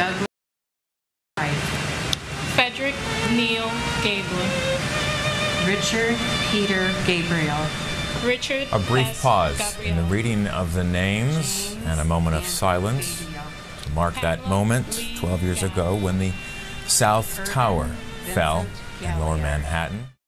Douglas White. Frederick Neil Gabriel. Richard Peter Gabriel. Richard A brief S. pause Gabriel. in the reading of the names and a moment of silence to mark that moment 12 years ago when the South Tower fell in Lower Manhattan.